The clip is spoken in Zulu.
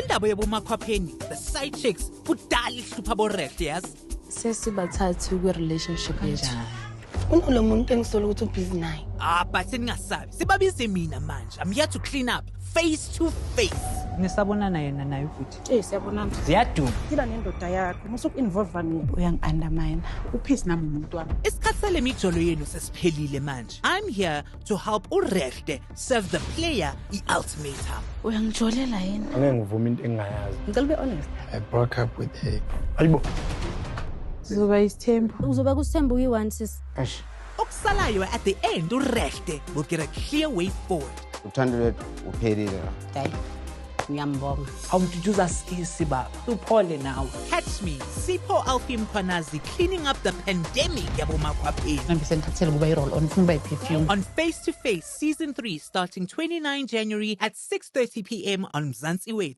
indaba yabomakhwapheni, the side chicks, kudala ihlupha boRehle yazi. Sesibathathu kwi-relationship yethu. Unola muntu engisola ukuthi ubusy naye. But ningasabi. Sibabize mina manje. I'm here to clean up face to face. Nisabonana yena naye futhi. Siyabonana. Ziyaduma. Kila nendoda yakho, musuku-involve mina. Uyang-undermine. Uphisi nami umuntu wami. Isikhathi sale mijolo yenu sesiphelile manje. I'm here to help uRehle serve the player i-ultimatum. Uyangijolela yini? Angeke ngivuma into engingayazi. Ngicela ube honest. I broke up with her. Ayibo. Uzoba isithembu. Uzoba kusithembu uyi-1 sis. Eish. Okusalayo at the end uRehle will get a clear way forward. Uthando lwethu uphelile. Hayi. Ngiyambonga. Awumduduza skisi baba. Uphole nawe. Catch me, Sipho Alfie Mkhwanazi cleaning up the pandemic yabomakhwapheni. Ngibise ngithathele kuba i-roll on ufuna uba i-perfume. On Face to Face Season 3 starting 29 January at 6:30 p.m. on Mzansi Wethu.